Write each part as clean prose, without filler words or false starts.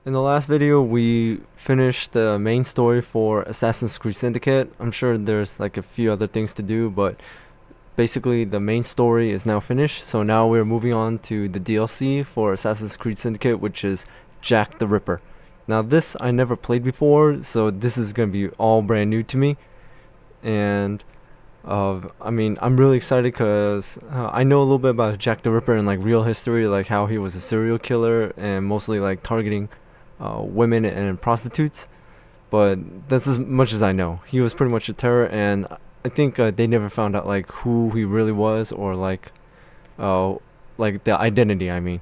In the last video, we finished the main story for Assassin's Creed Syndicate. I'm sure there's like a few other things to do, but basically the main story is now finished. So now we're moving on to the DLC for Assassin's Creed Syndicate, which is Jack the Ripper. Now this I never played before, so this is going to be all brand new to me. And I mean, I'm really excited because I know a little bit about Jack the Ripper and like real history, like how he was a serial killer and mostly like targeting women and prostitutes. But that's as much as I know. He was pretty much a terror, and I think they never found out like who he really was, or like the identity, I mean.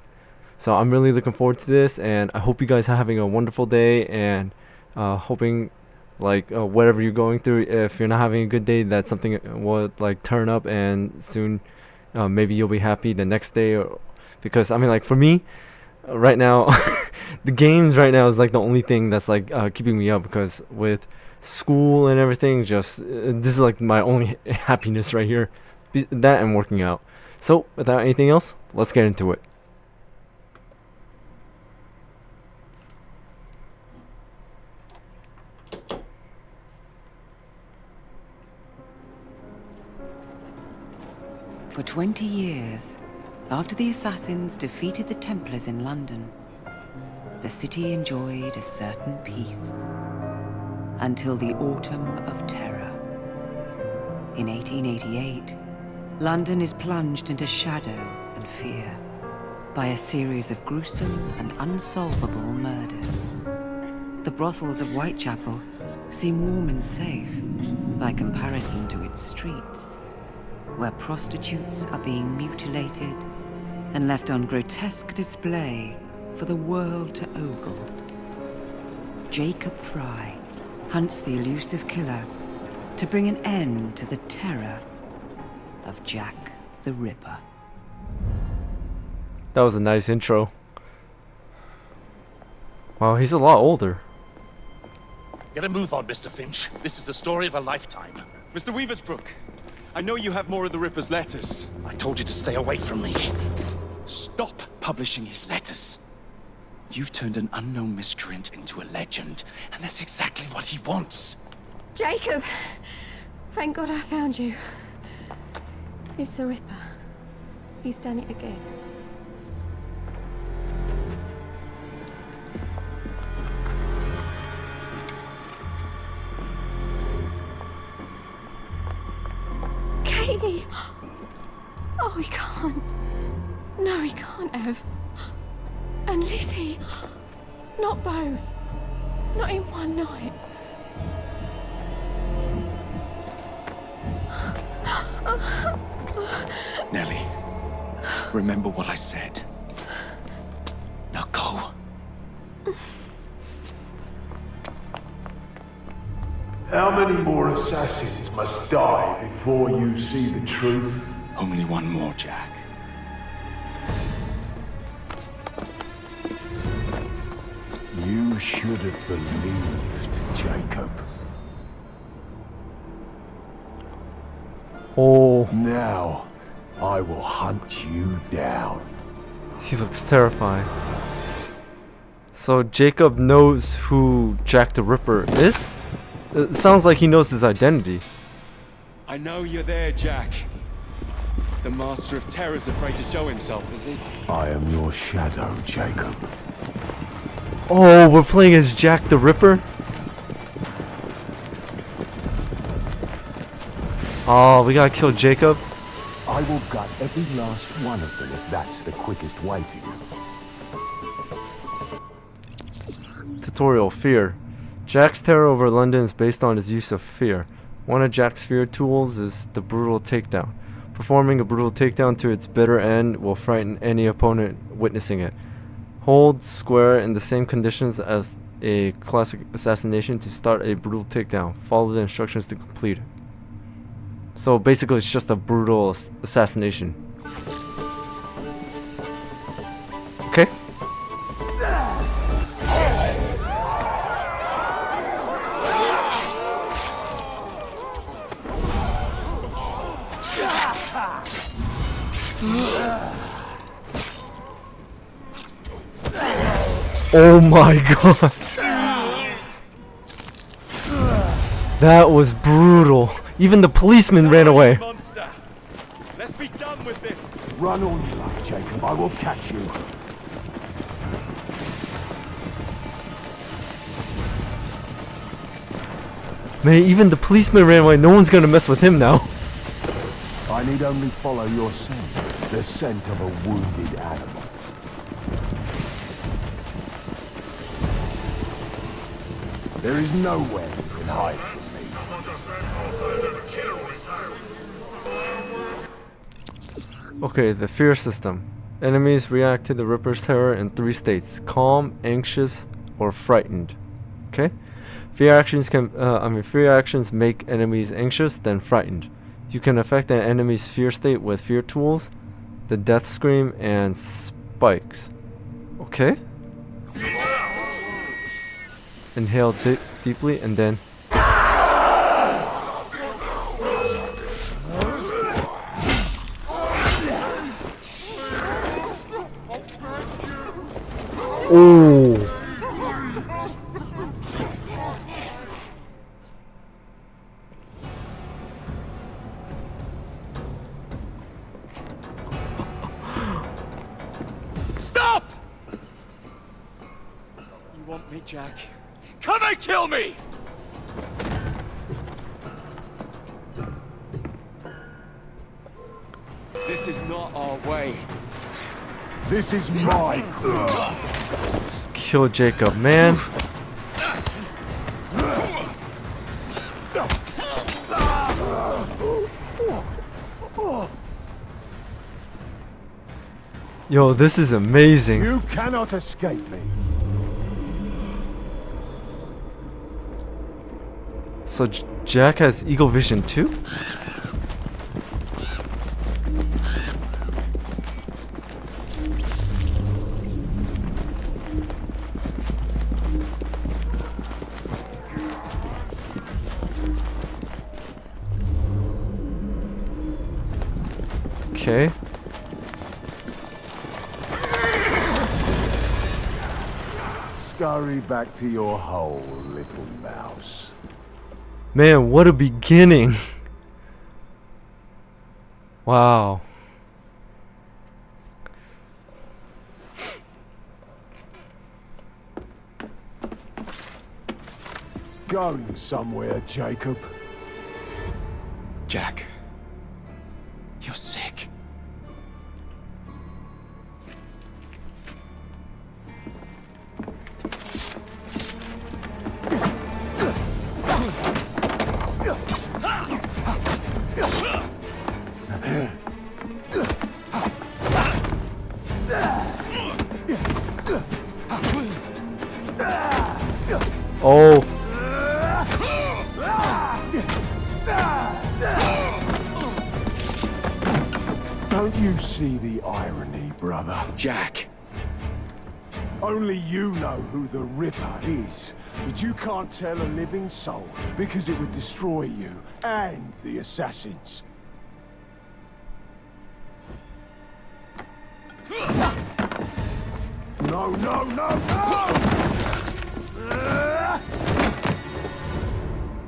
So I'm really looking forward to this, and I hope you guys are having a wonderful day, and hoping like whatever you're going through, if you're not having a good day, that something will like turn up, and soon maybe you'll be happy the next day. Because I mean, like for me right now, the games right now is like the only thing that's like keeping me up, because with school and everything, just this is like my only happiness right here, that and working out. So without anything else, let's get into it. For 20 years, after the assassins defeated the Templars in London, the city enjoyed a certain peace. Until the Autumn of Terror. In 1888, London is plunged into shadow and fear by a series of gruesome and unsolvable murders. The brothels of Whitechapel seem warm and safe by comparison to its streets, where prostitutes are being mutilated and left on grotesque display for the world to ogle. Jacob Fry hunts the elusive killer to bring an end to the terror of Jack the Ripper. That was a nice intro. Wow, he's a lot older. Get a move on, Mr. Finch. This is the story of a lifetime. Mr. Weaversbrook, I know you have more of the Ripper's letters. I told you to stay away from me. Stop publishing his letters. You've turned an unknown miscreant into a legend, and that's exactly what he wants. Jacob! Thank God I found you. It's the Ripper. He's done it again. Katie! Oh, he can't. No, he can't have. And Lizzie. Not both. Not in one night. Nellie, remember what I said. Now go. How many more assassins must die before you see the truth? Only one more, Jack. You should have believed, Jacob. Oh, Now, I will hunt you down. he looks terrifying. So Jacob knows who Jack the Ripper is? It sounds like he knows his identity. I know you're there, Jack. The Master of Terror's afraid to show himself, is he? I am your shadow, Jacob. Oh, we're playing as Jack the Ripper? Oh, we gotta kill Jacob. I will gut every last one of them if that's the quickest way to you. Tutorial, Fear. Jack's terror over London is based on his use of fear. One of Jack's fear tools is the brutal takedown. Performing a brutal takedown to its bitter end will frighten any opponent witnessing it. Hold square in the same conditions as a classic assassination to start a brutal takedown. Follow the instructions to complete it. So basically it's just a brutal assassination. Okay. Oh my god. That was brutal. Even the policeman ran away. Monster. Let's be done with this. Run all you like, Jacob. I will catch you. Man, even the policeman ran away. No one's gonna mess with him now. I need only follow your scent. The scent of a wounded animal. There is nowhere you can hide from me. Okay, the fear system. Enemies react to the Ripper's terror in 3 states: calm, anxious, or frightened. Okay? Fear actions make enemies anxious, then frightened. You can affect an enemy's fear state with fear tools, the death scream, and spikes. Okay? Inhale deeply and then... Ooh. Stop! You want me, Jack? Come and kill me! This is not our way. This is my Let's kill Jacob, man. Yo, this is amazing. You cannot escape me. So Jack has eagle vision too? Okay. Scurry back to your hole, little mouse. Man, what a beginning. Wow. Going somewhere, Jacob. Jack, you're sick. Oh. Don't you see the irony, brother? Jack. Only you know who the Ripper is, but you can't tell a living soul because it would destroy you and the assassins. No, no, no, no!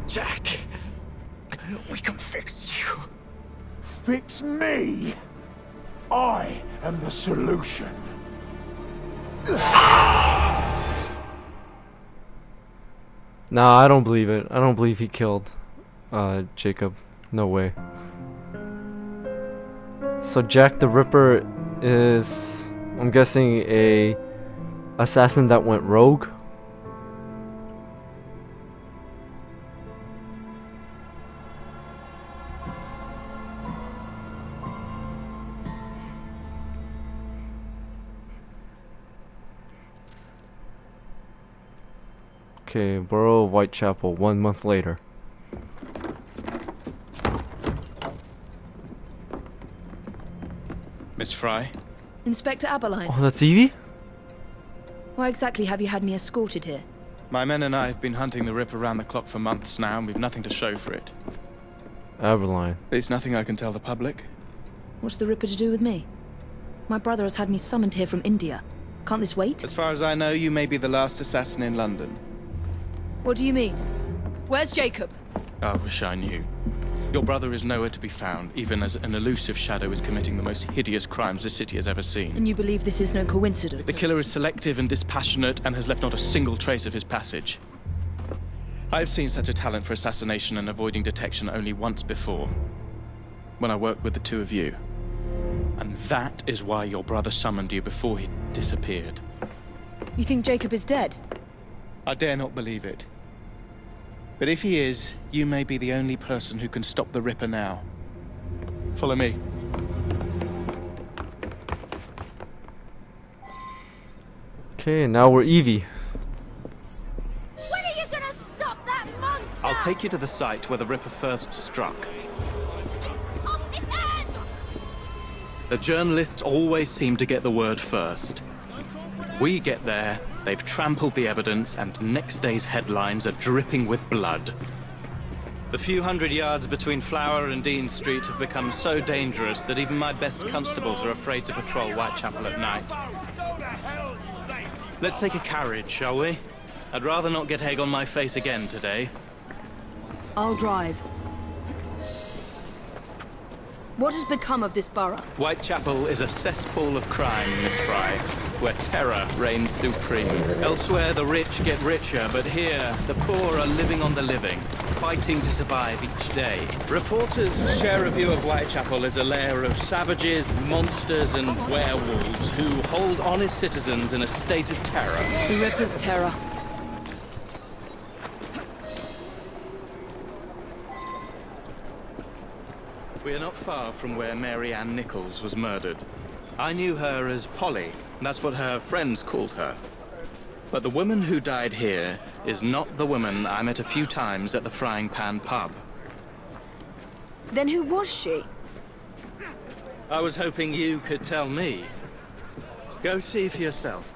Jack, we can fix you. Fix me? I am the solution. Nah, I don't believe it. I don't believe he killed Jacob. No way. So Jack the Ripper is, I'm guessing, a assassin that went rogue. Okay, Borough of Whitechapel, 1 month later. Miss Fry? Inspector Aberline, Oh, that's Evie? why exactly have you had me escorted here? My men and I have been hunting the Ripper around the clock for months now, and we've nothing to show for it. Aberline. There's nothing I can tell the public. What's the Ripper to do with me? My brother has had me summoned here from India. Can't this wait? As far as I know, you may be the last assassin in London. What do you mean? Where's Jacob? I wish I knew. Your brother is nowhere to be found, even as an elusive shadow is committing the most hideous crimes the city has ever seen. And you believe this is no coincidence? The killer is selective and dispassionate and has left not a single trace of his passage. I've seen such a talent for assassination and avoiding detection only once before, when I worked with the two of you. And that is why your brother summoned you before he disappeared. You think Jacob is dead? I dare not believe it. But if he is, you may be the only person who can stop the Ripper now. Follow me. Okay, now we're Evie. When are you gonna stop that monster? I'll take you to the site where the Ripper first struck. Off its hands! The journalists always seem to get the word first. We get there, they've trampled the evidence, and next day's headlines are dripping with blood. The few hundred yards between Flower and Dean Street have become so dangerous that even my best constables are afraid to patrol Whitechapel at night. Let's take a carriage, shall we? I'd rather not get egg on my face again today. I'll drive. What has become of this borough? Whitechapel is a cesspool of crime, Miss Fry, where terror reigns supreme. Elsewhere, the rich get richer, but here, the poor are living on the living, fighting to survive each day. Reporters share a view of Whitechapel as a lair of savages, monsters, and werewolves who hold honest citizens in a state of terror. The Ripper's terror. We are not far from where Mary Ann Nichols was murdered. I knew her as Polly. That's what her friends called her. But the woman who died here is not the woman I met a few times at the Frying Pan pub. Then who was she? I was hoping you could tell me. Go see for yourself.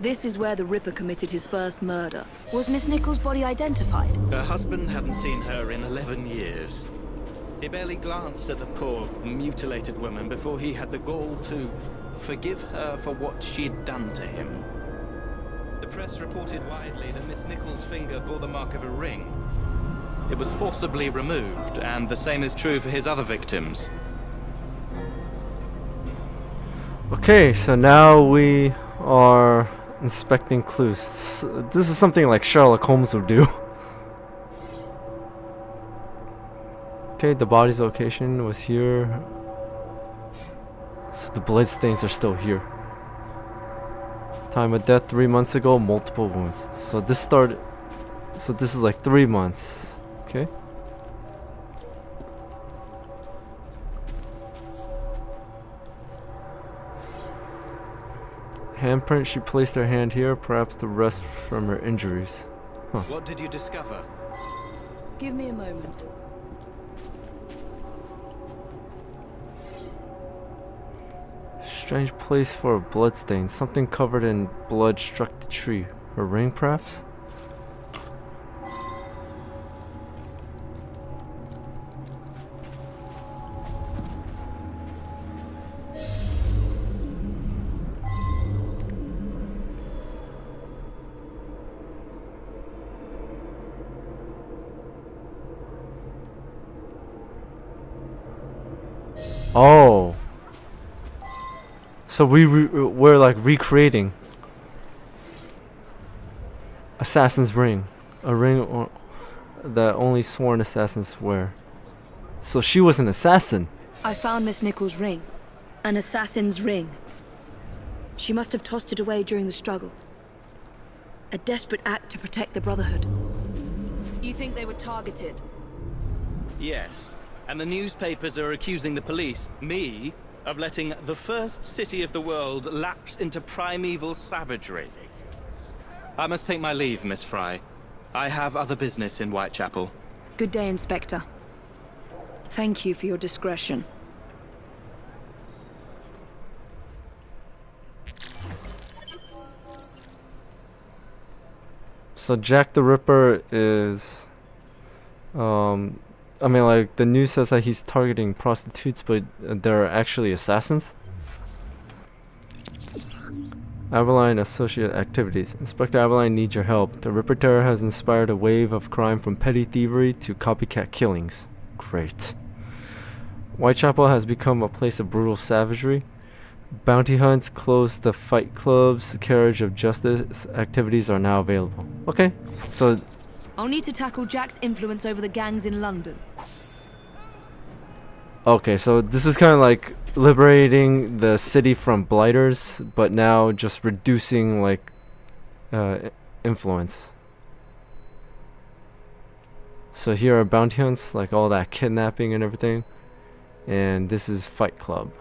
This is where the Ripper committed his first murder. Was Miss Nichols' body identified? Her husband hadn't seen her in 11 years. He barely glanced at the poor, mutilated woman before he had the gall to forgive her for what she'd done to him. The press reported widely that Miss Nichols' finger bore the mark of a ring. It was forcibly removed, and the same is true for his other victims. Okay, so now we are inspecting clues. This is something like Sherlock Holmes would do. Okay, the body's location was here. So the blood stains are still here. Time of death 3 months ago, multiple wounds. So this started. So this is like 3 months. Okay. Handprint, she placed her hand here, perhaps to rest from her injuries. Huh. What did you discover? Give me a moment. Strange place for a bloodstain. Something covered in blood struck the tree. Her ring, perhaps? Oh. So we're like recreating Assassin's Ring, a ring that only sworn assassins wear. So she was an assassin. I found Miss Nichols' ring. An assassin's ring. She must have tossed it away during the struggle. A desperate act to protect the Brotherhood. You think they were targeted? Yes. And the newspapers are accusing the police, me, of letting the first city of the world lapse into primeval savagery. I must take my leave, Miss Fry. I have other business in Whitechapel. Good day, Inspector. Thank you for your discretion. So Jack the Ripper is I mean, like, the news says that he's targeting prostitutes, but they're actually assassins. Adeline Associate Activities. Inspector Adeline needs your help. The Ripper Terror has inspired a wave of crime from petty thievery to copycat killings. Great. Whitechapel has become a place of brutal savagery. Bounty hunts, closed the fight clubs, carriage of justice activities are now available. Okay, so... I'll need to tackle Jack's influence over the gangs in London. Okay, so this is kind of like liberating the city from blighters, but now just reducing, like, influence. So here are bounty hunts, like all that kidnapping and everything. And this is Fight Club.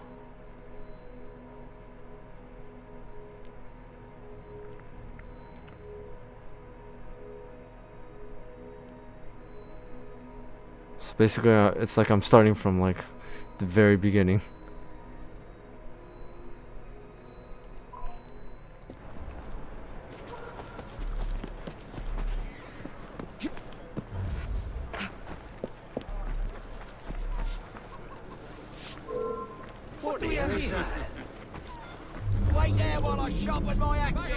So basically, it's like I'm starting from like the very beginning. What do you here? Wait there while I sharpen my axe.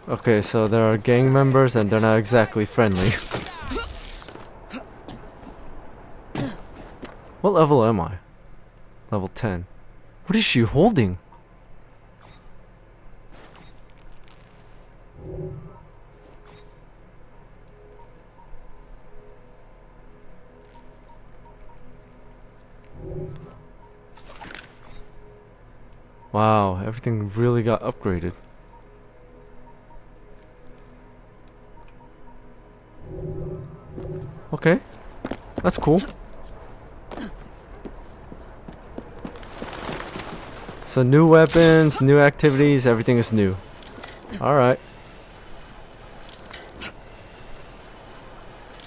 Okay, so there are gang members and they're not exactly friendly. What level am I? Level 10. What is she holding? Wow, everything really got upgraded. Okay, that's cool. So new weapons, new activities, everything is new. Alright.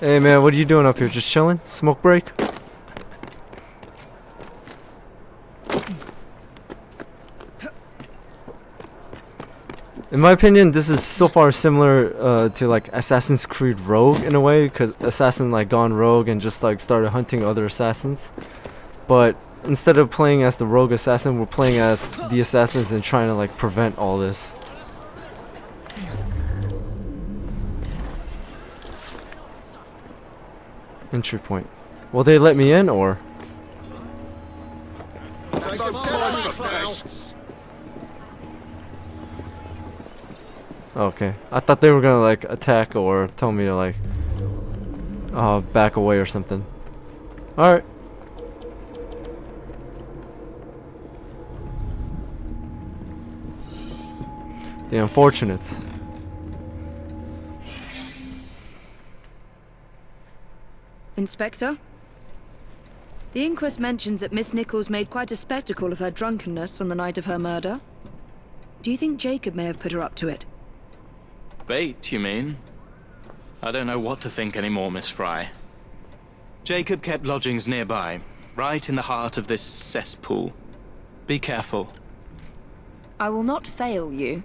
Hey man, what are you doing up here? Just chilling? Smoke break? In my opinion, this is so far similar to like Assassin's Creed Rogue in a way, because Assassin like gone rogue and just like started hunting other assassins. But instead of playing as the rogue assassin, we're playing as the assassins and trying to like prevent all this. Entry point. Will they let me in or? Okay, I thought they were gonna like attack or tell me to like back away or something. Alright. The unfortunates. Inspector? The inquest mentions that Miss Nichols made quite a spectacle of her drunkenness on the night of her murder. Do you think Jacob may have put her up to it? Bait, you mean? I don't know what to think anymore, Miss Fry. Jacob kept lodgings nearby, right in the heart of this cesspool. Be careful. I will not fail you.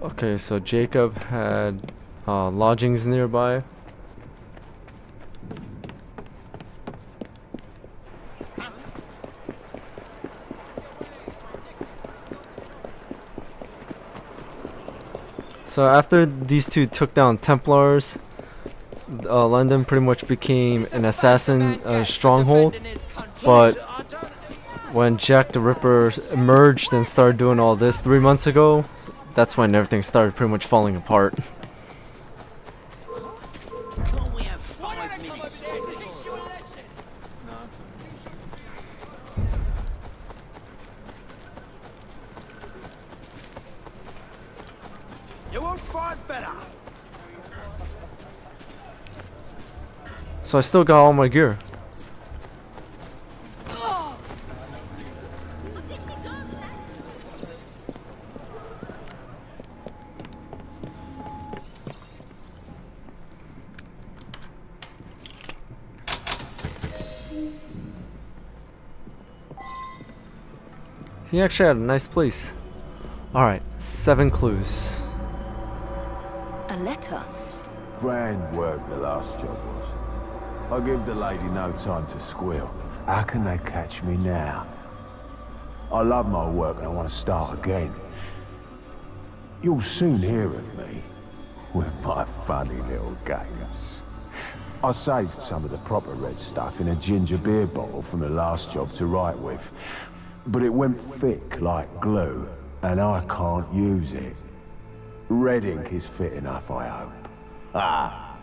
Okay, so Jacob had lodgings nearby. So after these two took down Templars, London pretty much became an assassin stronghold. But when Jack the Ripper emerged and started doing all this 3 months ago, that's when everything started pretty much falling apart. You won't fight better. So I still got all my gear. He actually had a nice place. Alright, 7 clues. letter? Grand work the last job was. I give the lady no time to squeal. How can they catch me now? I love my work and I want to start again. You'll soon hear of me with my funny little games. I saved some of the proper red stuff in a ginger beer bottle from the last job to write with. But it went thick like glue, and I can't use it. Red ink is fit enough, I hope. Ah.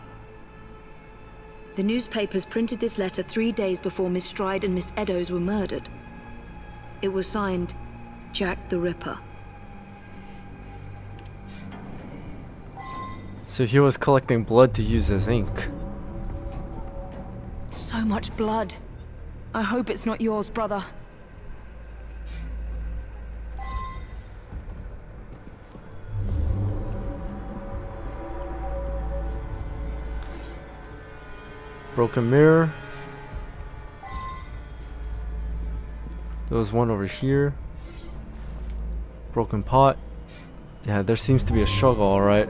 The newspapers printed this letter 3 days before Miss Stride and Miss Eddowes were murdered. It was signed, Jack the Ripper. So he was collecting blood to use as ink. So much blood. I hope it's not yours, brother. Broken mirror. There was one over here. Broken pot. Yeah, there seems to be a struggle, alright.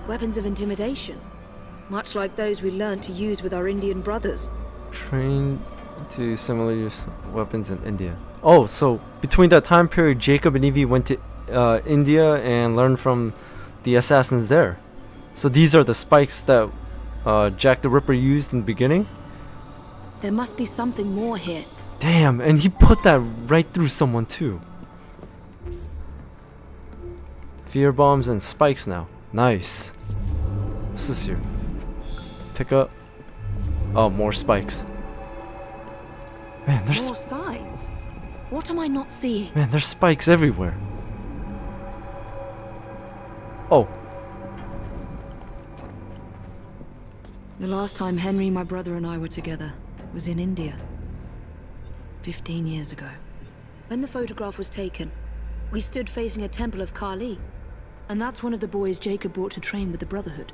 Weapons of intimidation. Much like those we learned to use with our Indian brothers. Trained to similar use weapons in India. Oh, so between that time period, Jacob and Evie went to India and learned from the assassins there. So these are the spikes that Jack the Ripper used in the beginning? There must be something more here. Damn, and he put that right through someone too. Fear bombs and spikes now. Nice. What's this here? Pick up. Oh, more spikes. Man, there's more signs. What am I not seeing? Man, there's spikes everywhere. Oh. The last time Henry, my brother, and I were together was in India. 15 years ago. When the photograph was taken, we stood facing a temple of Kali. And that's one of the boys Jacob brought to train with the Brotherhood.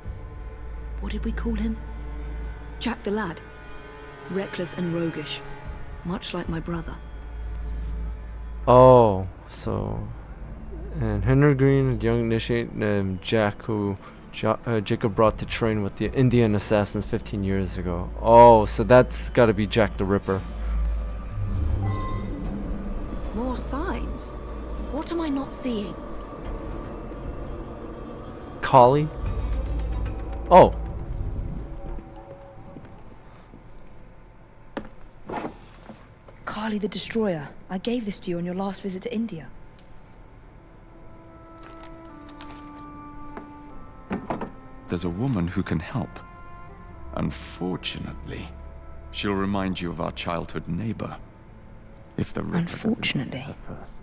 What did we call him? Jack the Lad. Reckless and roguish. Much like my brother. Oh, so... And Henry Green, young initiate named Jack, who Jacob brought to train with the Indian assassins 15 years ago. Oh, so that's gotta be Jack the Ripper. More signs? What am I not seeing? Kali? Oh. Kali the Destroyer. I gave this to you on your last visit to India. There's a woman who can help. Unfortunately, she'll remind you of our childhood neighbor. If the Ripper Unfortunately?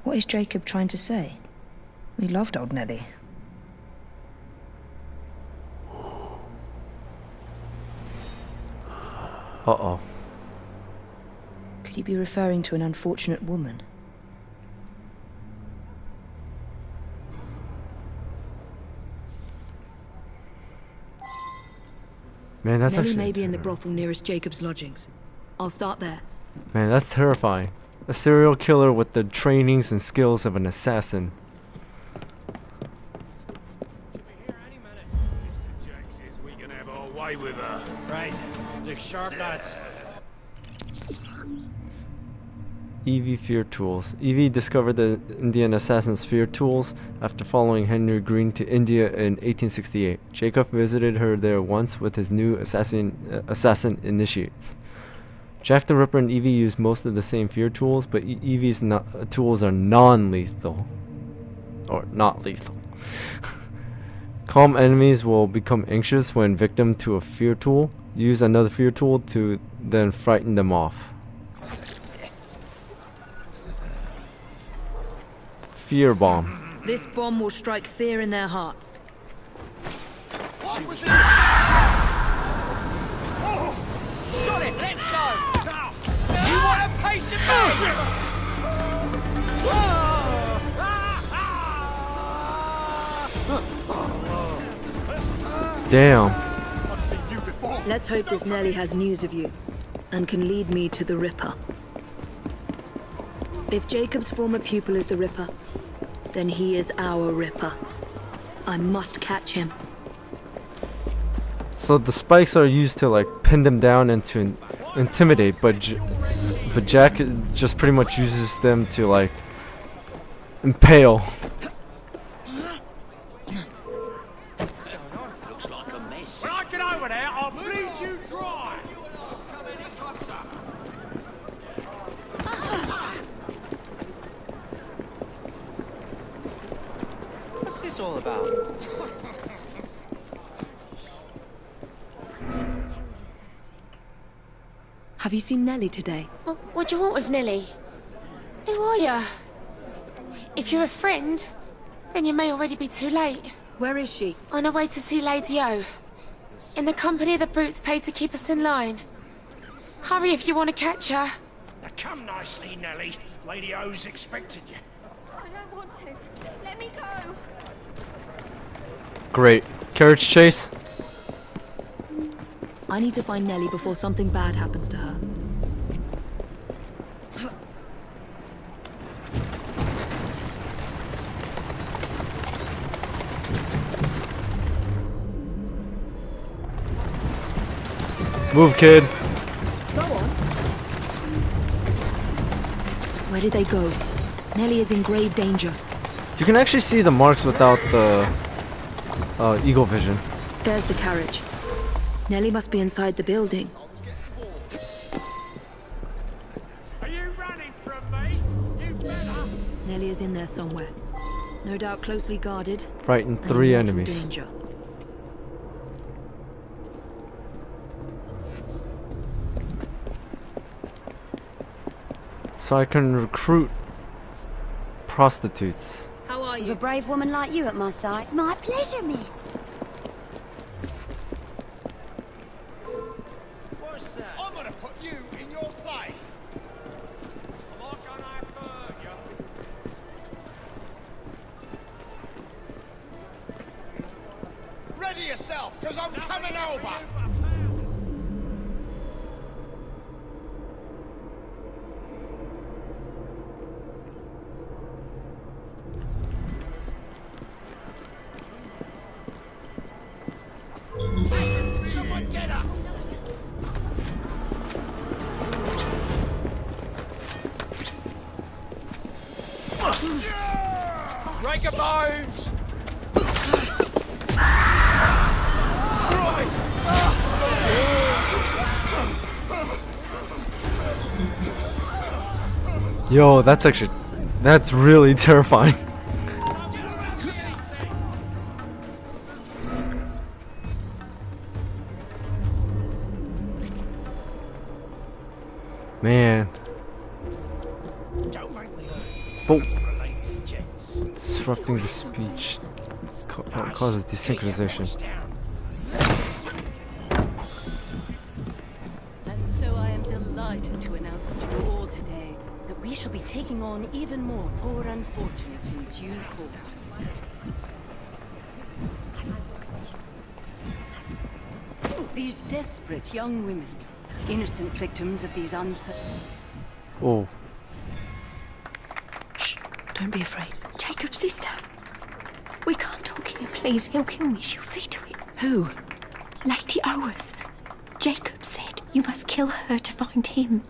What is Jacob trying to say? We loved old Nellie. Uh-oh. Could he be referring to an unfortunate woman? Man, that's Nellie actually... may be in the brothel nearest Jacob's lodgings. I'll start there. Man, that's terrifying. A serial killer with the trainings and skills of an assassin. We can have our way with her. Right. Look sharp, lads. Evie Fear Tools. Evie discovered the Indian assassin's fear tools after following Henry Green to India in 1868. Jacob visited her there once with his new assassin initiates. Jack the Ripper and Evie use most of the same fear tools, but Evie's tools are non-lethal. Or not lethal. Calm enemies will become anxious when victim to a fear tool. Use another fear tool to then frighten them off. Fear bomb. This bomb will strike fear in their hearts. What was it? Oh, got it, let's go! You want a patient Damn. Let's hope this Nellie has news of you, and can lead me to the Ripper. If Jacob's former pupil is the Ripper, Then he is our Ripper. I must catch him. So the spikes are used to like pin them down and to intimidate, but Jack just pretty much uses them to like impale. Looks like a mess. When I get over there, I'll bleed you dry. What's this all about? Have you seen Nellie today? What do you want with Nellie? Who are you? If you're a friend, then you may already be too late. Where is she? On her way to see Lady O. In the company the brutes paid to keep us in line. Hurry if you want to catch her. Now come nicely, Nellie. Lady O's expected you. I don't want to. Let me go. Great. Carriage chase. I need to find Nellie before something bad happens to her. Move, kid. Go on. Where did they go? Nellie is in grave danger. You can actually see the marks without the eagle vision. There's the carriage. Nellie must be inside the building. Are you running from me? You better. Nellie is in there somewhere. No doubt closely guarded. Frightened and 3 in mortal enemies. danger. So I can recruit prostitutes. How are With you? a brave woman like you at my side. It's my pleasure, miss. What's that? I'm gonna put you in your place. Like I heard you. Ready yourself, because I'm coming over. Someone get up! Break your bones! Yo, that's really terrifying. Man. Oh. Disrupting the speech causes desynchronization. And so I am delighted to announce to you all today that we shall be taking on even more poor unfortunates in due course. These desperate young women, innocent victims of these uncertain... Oh. Don't be afraid. Jacob's sister. We can't talk here, please. He'll kill me. She'll see to it. Who? Lady Owers. Jacob said you must kill her to find him.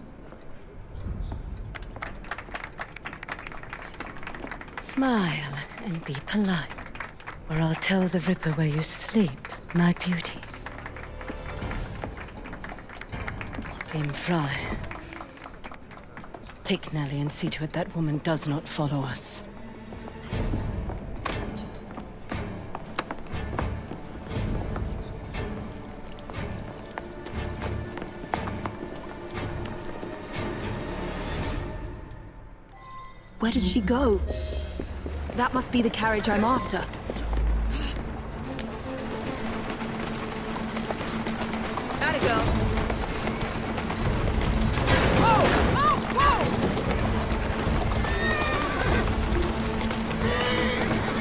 Smile and be polite, or I'll tell the Ripper where you sleep, my beauties. Dame Fry. Take Nellie and see to it that woman does not follow us. Where did she go? That must be the carriage I'm after. Gotta go.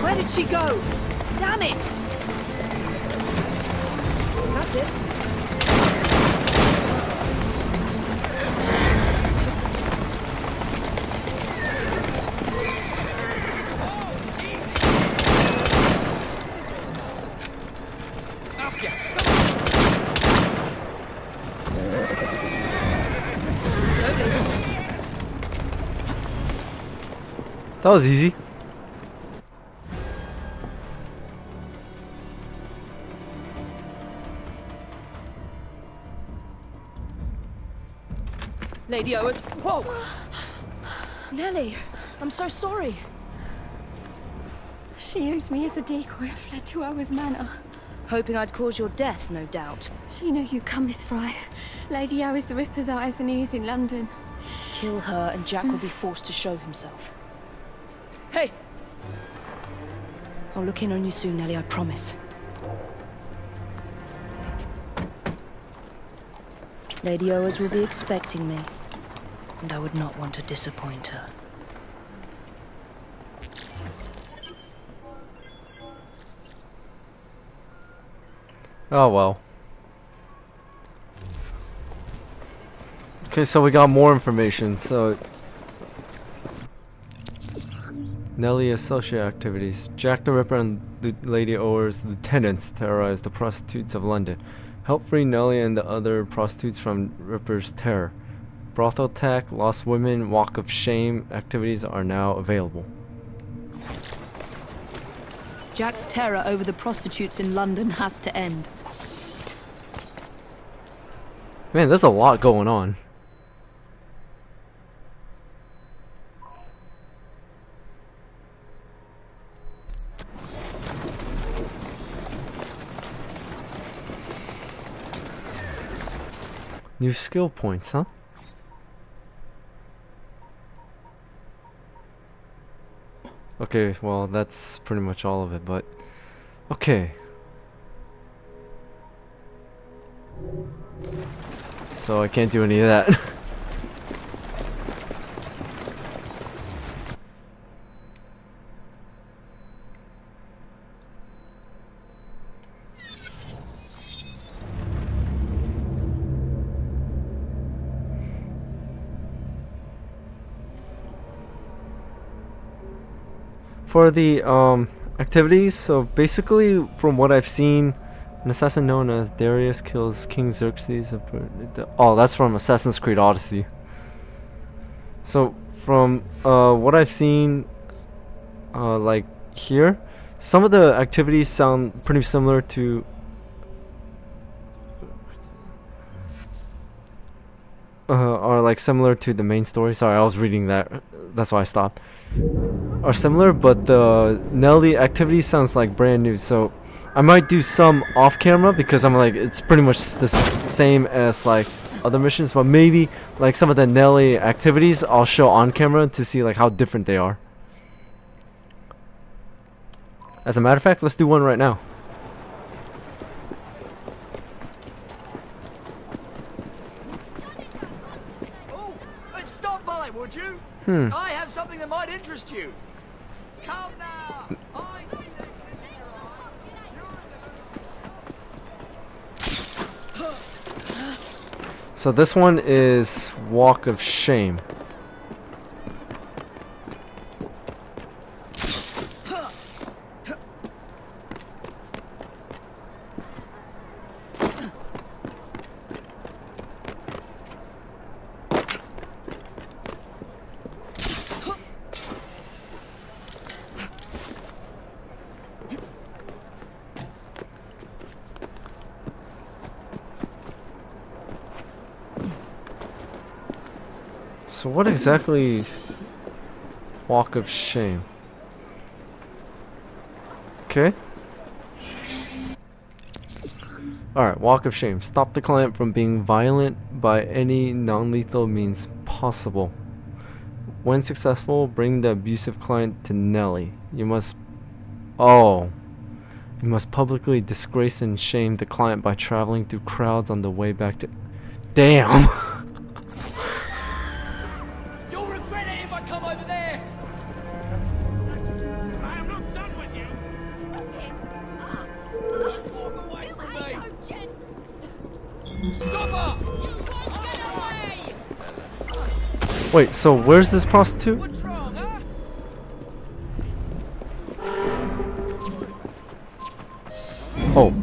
Where did she go? Damn it! That's it. ya. That was easy. Lady Owers. Whoa! Nellie, I'm so sorry. She used me as a decoy and fled to Owers Manor. Hoping I'd cause your death, no doubt. She knew you'd come, Miss Fry. Lady Owers the Ripper's eyes and ears in London. Kill her and Jack will be forced to show himself. Hey! I'll look in on you soon, Nellie, I promise. Lady Owers will be expecting me, and I would not want to disappoint her. Oh well. Okay, so we got more information. So Nellie associate activities. Jack the Ripper and the Lady Owers lieutenants terrorize the prostitutes of London. Help free Nellie and the other prostitutes from Ripper's terror. Brothel attack, lost women, walk of shame activities are now available. Jack's terror over the prostitutes in London has to end. Man, there's a lot going on. New skill points, huh? Okay, well, that's pretty much all of it, but okay. So I can't do any of that. For the activities, so basically from what I've seen, an assassin known as Darius kills King Xerxes of oh, that's from Assassin's Creed Odyssey. So from what I've seen, like here, some of the activities sound pretty similar to are like similar to the main story. Sorry, I was reading that, that's why I stopped. Are similar, but the Nellie activity sounds like brand new, so I might do some off camera because I'm like, it's pretty much the same as like other missions, but maybe like some of the Nellie activities I'll show on camera to see like how different they are. As a matter of fact, let's do one right now. Oh, let's stop by, would you? I have something that might interest you. Come now. I see this So this one is Walk of Shame. So what exactly Walk of Shame? Okay. Alright, Walk of Shame. Stop the client from being violent by any non-lethal means possible. When successful, bring the abusive client to Nellie. You must publicly disgrace and shame the client by traveling through crowds on the way back to... Damn! Wait, so where's this prostitute? What's wrong, huh? Oh.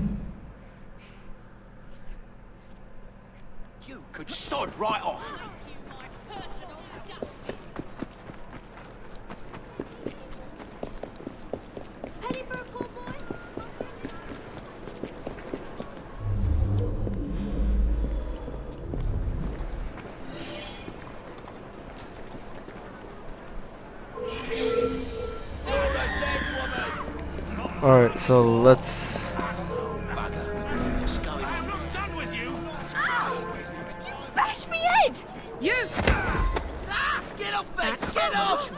Alright, so let's... Bash me head! You! Get off me! Get off!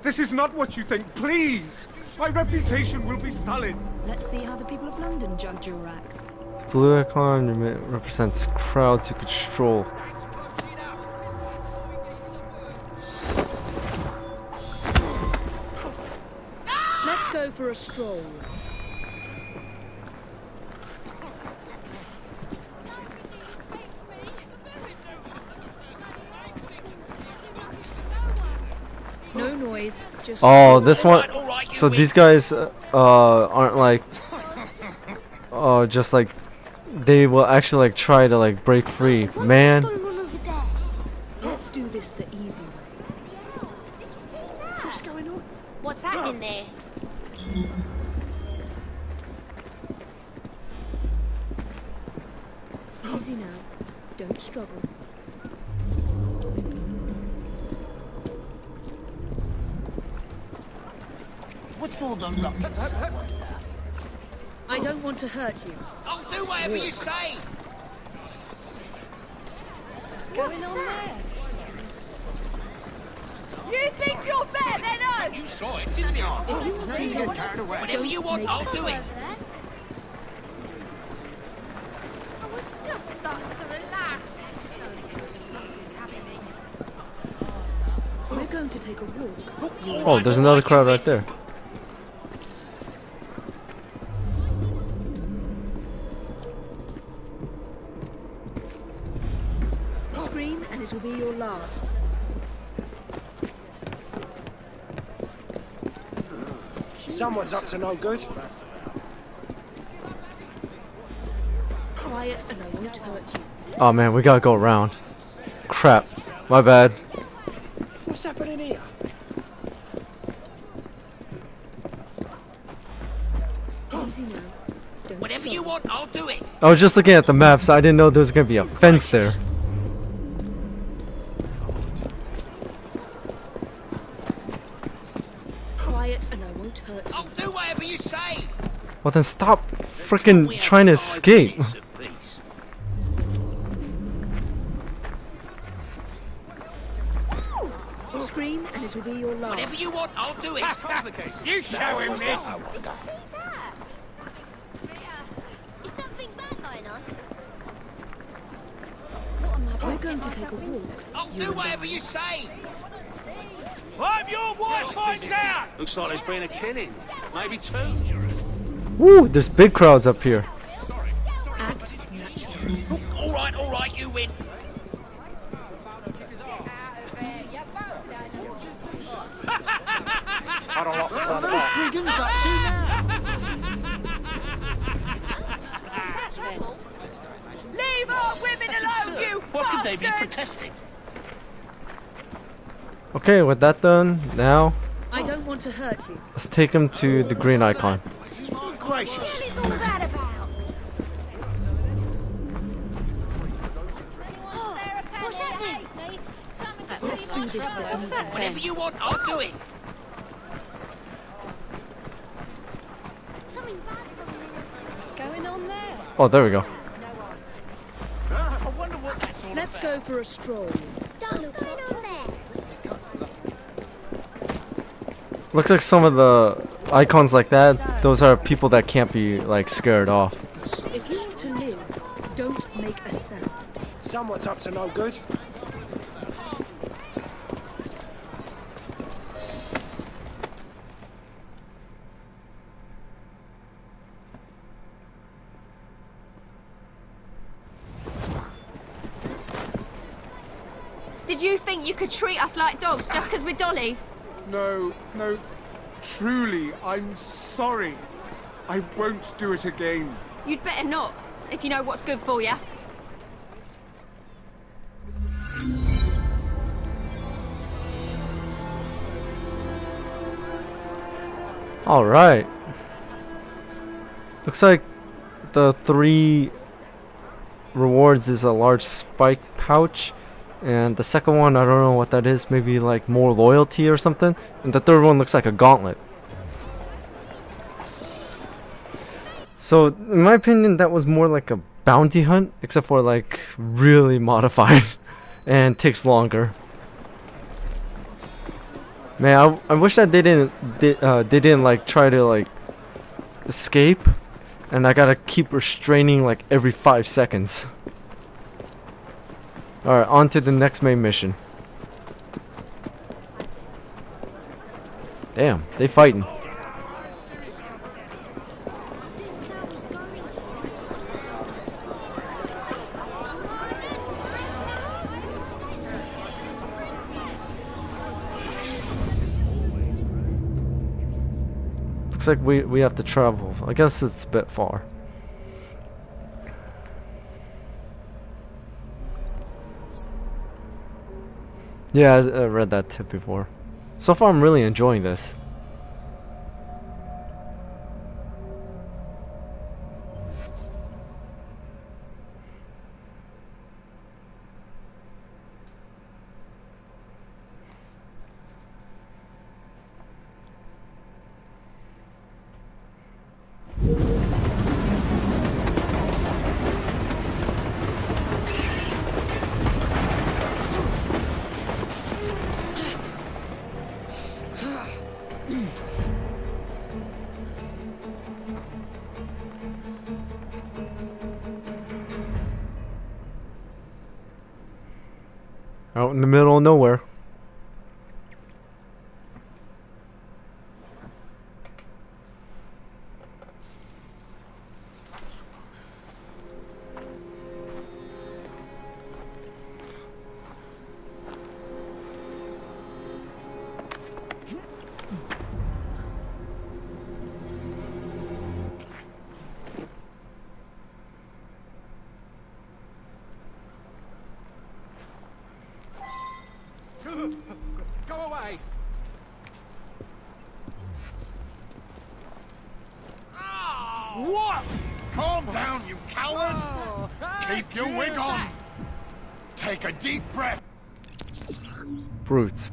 This is not what you think, please! My reputation will be sullied. Let's see how the people of London judge your acts. Blue icon represents crowds who could stroll. Let's go for a stroll. No noise, just... Oh, this one. So these guys aren't like just like they will actually like try to like break free. Man. Let's do this the easy way. What's going on? What's happening there? Easy now. Don't struggle. What's all the ruckus? I don't want to hurt you. I'll do whatever you say! What's going on there? You think you're better than us? You saw it, didn't you? If you continue to Whatever don't you want, make I'll a do it. sound. I was just starting to relax. We're going to take a walk. Oh, there's another crowd right there. Scream and it'll be your last. Someone's up to no good. Quiet and I won't hurt you. Oh man, we gotta go around. Crap, my bad. What's happening here? Easy now. Don't Whatever you want, I'll do it. I was just looking at the map, so I didn't know there was gonna be a fence there. Quiet and I won't hurt you. I'll do whatever you say. Well then stop freaking trying to escape. Scream and it'll be your last. Whatever you want, I'll do it. You show him this! Did you see that? Is something bad going on? We're going to take a walk. I'll do whatever you say. I'm your wife, finds out! Looks like there's been a killing. Maybe two. Woo, there's big crowds up here. Act natural. All right, you win. I don't like the sound of that. Brigands up to now? Leave our women alone, you What could they be bastard! protesting? Okay, with that done, now I don't want to hurt you. let's take him to the green icon. Gracious. What is all that about? What's happening? Let's do this the easy way. Whatever you want, I'll do it. Something bad's going on. What's going on there? Oh, there we go. I wonder what that's all Let's go for a stroll. Don't look on there. Looks like some of the icons like that, those are people that can't be like scared off. If you want to live, don't make a sound. Someone's up to no good. Did you think you could treat us like dogs just because we're dollies? No, no. Truly, I'm sorry. I won't do it again. You'd better not, if you know what's good for you. Alright. Looks like the 3 rewards is a large spike pouch. And the second one, I don't know what that is. Maybe like more loyalty or something. And the third one looks like a gauntlet. So, in my opinion, that was more like a bounty hunt, except for like really modified and takes longer. Man, I wish that they didn't like try to like escape, and I gotta keep restraining like every 5 seconds. All right, on to the next main mission. Damn, they fighting. Looks like we have to travel. I guess it's a bit far. Yeah, I read that tip before. So far, I'm really enjoying this. Out in the middle of nowhere. Go away! What? Calm down, you coward! Keep your wig on! Take a deep breath! Brutes.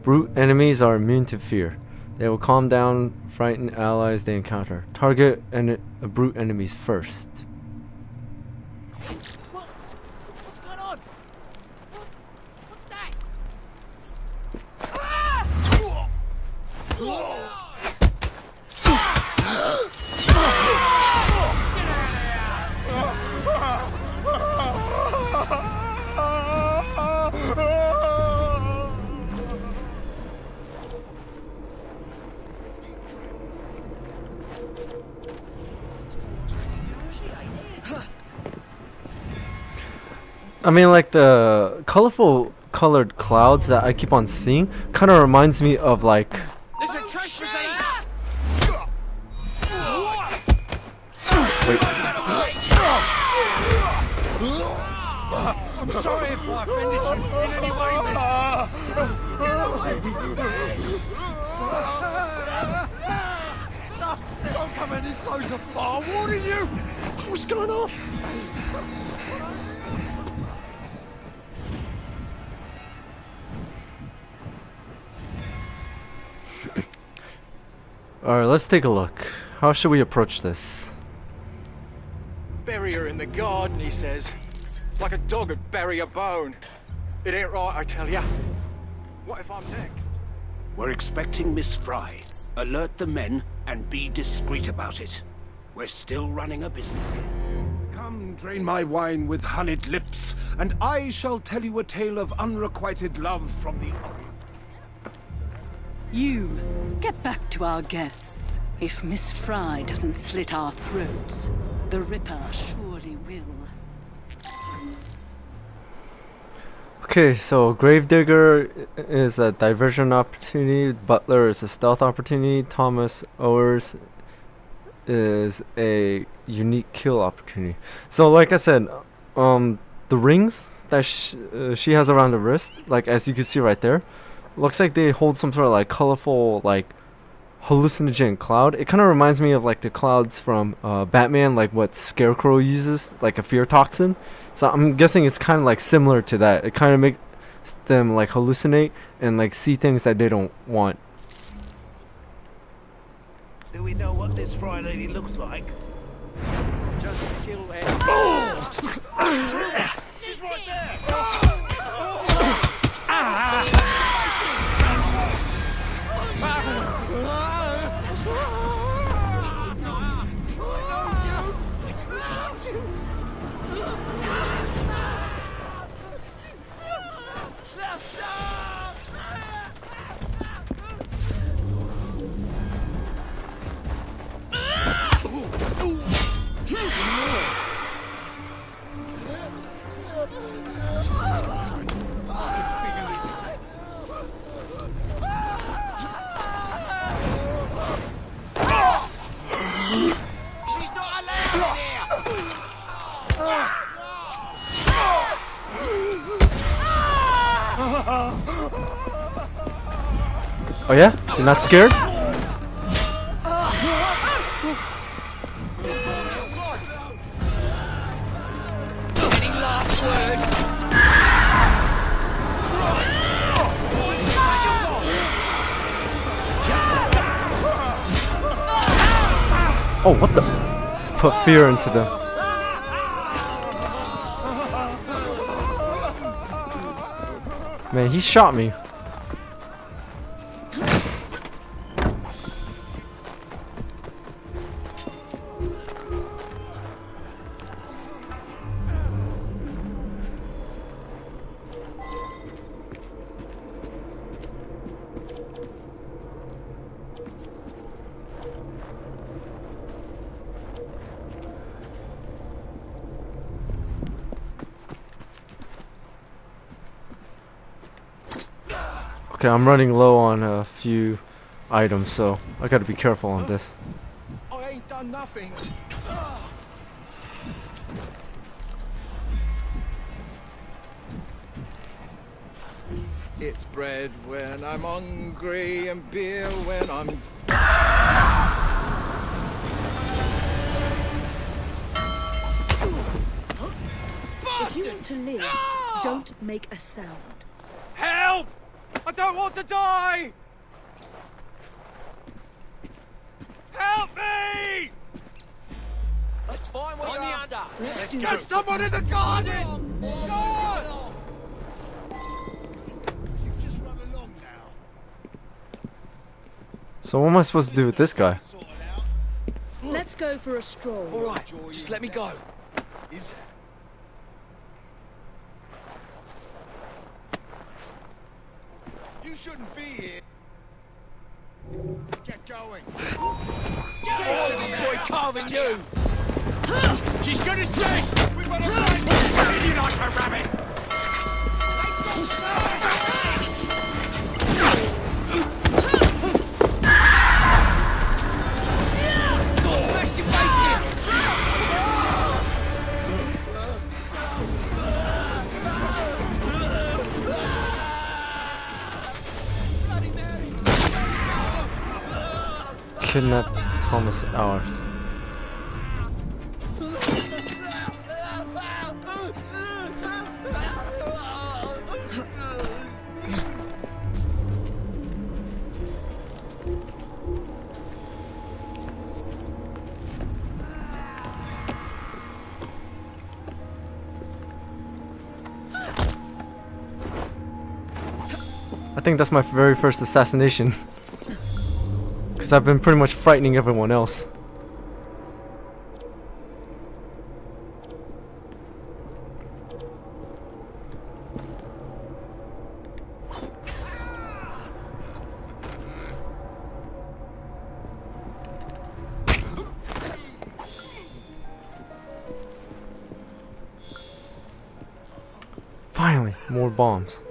Brute enemies are immune to fear. They will calm down frightened allies they encounter. Target brute enemies first. What's going on? What's that? I mean, like the colorful colored clouds that I keep on seeing kind of reminds me of like There's a trespassing! wait. I'm sorry if I offended you in any way, miss. Get away from me! No, don't come any closer, I'm warning you! What's going on? Alright, let's take a look. How should we approach this? Bury her in the garden, he says. Like a dog would bury a bone. It ain't right, I tell ya. What if I'm next? We're expecting Miss Fry. Alert the men and be discreet about it. We're still running a business here. Come, drain my wine with honeyed lips, and I shall tell you a tale of unrequited love from the Orient. You, get back to our guests. If Miss Fry doesn't slit our throats, the Ripper surely will. Okay, so Gravedigger is a diversion opportunity, Butler is a stealth opportunity, Thomas Owers is a unique kill opportunity. So like I said, the rings that she has around her wrist, like as you can see right there, looks like they hold some sort of like colorful like hallucinogen cloud. It kind of reminds me of like the clouds from Batman, like what Scarecrow uses, like a fear toxin. So I'm guessing it's kind of like similar to that. It kind of makes them like hallucinate and like see things that they don't want. Do we know what this Fry lady looks like? Just kill her. She's right there! Oh yeah? You're not scared? Any last words? Oh, what the? Put fear into them. Man, he shot me. Okay, I'm running low on a few items, so I gotta be careful on this. I ain't done nothing. It's bread when I'm hungry and beer when I'm... If you want to live, don't make a sound. Help! I don't want to die! Help me! Let's find what you're after. Let's get someone in the garden! God! You just run along now. So what am I supposed to do with this guy? Let's go for a stroll. All right, just let me go. Is you shouldn't be here. Get going. I enjoy carving you. She's good as dead. We better find you like a rabbit. Kidnap Thomas Hours. I think that's my very first assassination. Because I've been pretty much frightening everyone else. Finally, more bombs.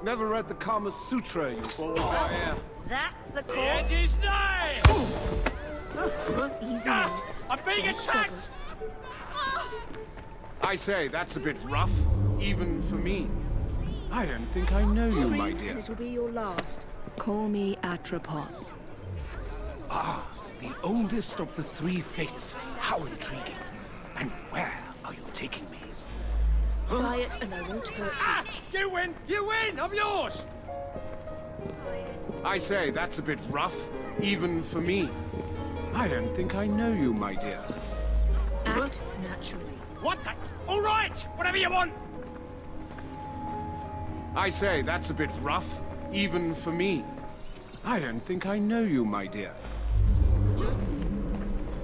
Never read the Kama Sutra, you fool. That's a The call. edge is there! Easy. I'm being attacked! I say, that's a bit rough, even for me. I don't think I know you, my Scream, dear. and it'll be your last. Call me Atropos. Ah, the oldest of the three fates. How intriguing. And where are you taking me? Quiet, and I won't hurt you. You win! You win! I'm yours! I say, that's a bit rough, even for me. I don't think I know you, my dear. Act naturally. What the? All right! Whatever you want! I say, that's a bit rough, even for me. I don't think I know you, my dear.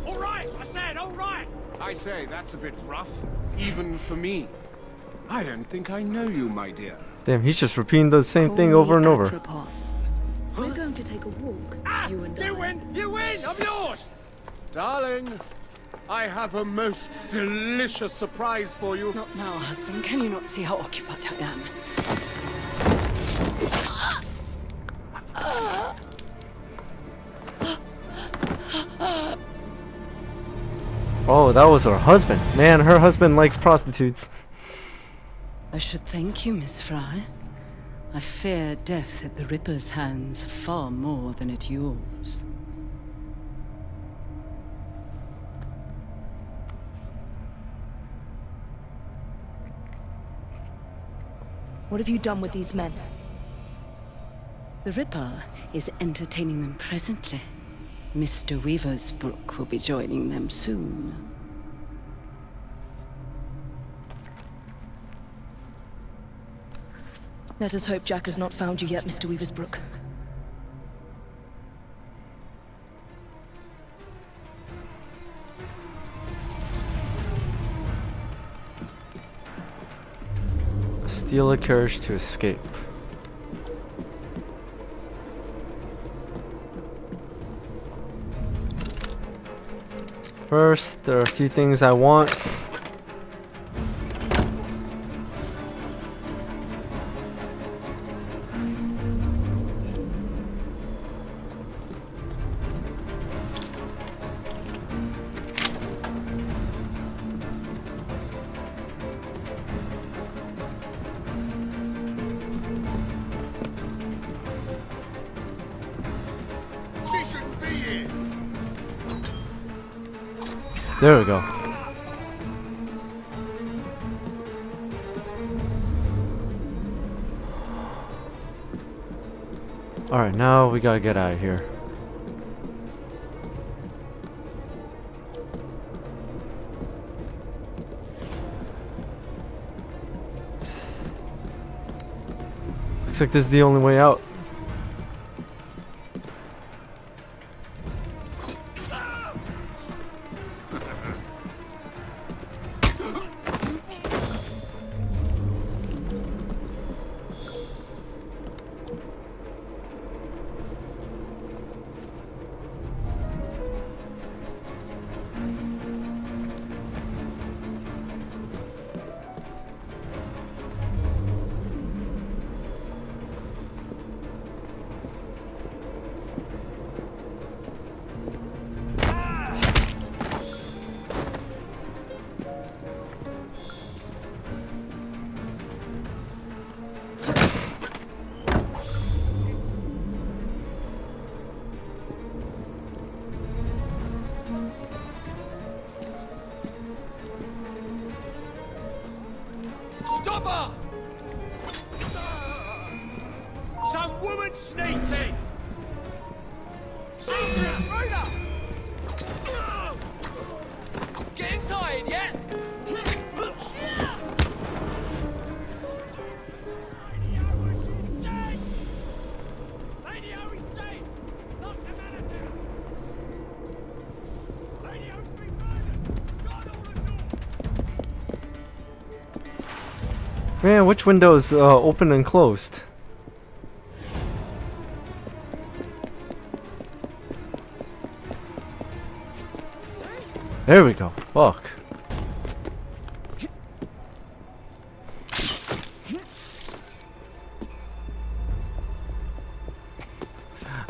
All right! I said, all right! I say, that's a bit rough, even for me. I don't think I know you, my dear. Damn, he's just repeating the same thing over and over. We're going to take a walk, you and I. You win! You win! I'm yours! Darling, I have a most delicious surprise for you. Not now, husband. Can you not see how occupied I am? Oh, that was her husband. Man, her husband likes prostitutes. I should thank you, Miss Fry. I fear death at the Ripper's hands far more than at yours. What have you done with these men? The Ripper is entertaining them presently. Mr. Weaversbrook will be joining them soon. Let us hope Jack has not found you yet, Mr. Weaversbrook. Steal a carriage to escape. First, there are a few things I want. She shouldn't be here. There we go. Alright, now we gotta get out of here. Looks like this is the only way out. Stop her! Some woman sneaky! She's an intruder! Getting tired yet? Man, which windows open and closed? There we go. Fuck.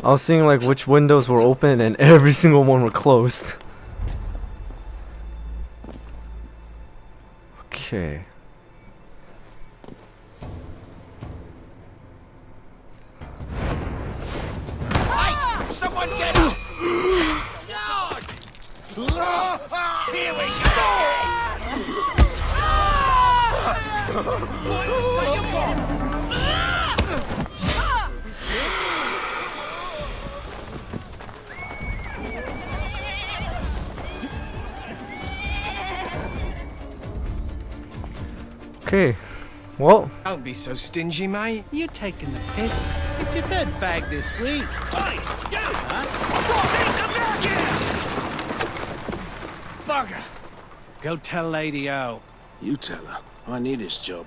I was seeing like which windows were open and every single one were closed. Okay. Someone get up! Here we go! Okay, well. Don't be so stingy, mate. You're taking the piss. It's your third fag this week. Hey, you! Huh? Bugger! Go tell Lady O. You tell her. I need this job.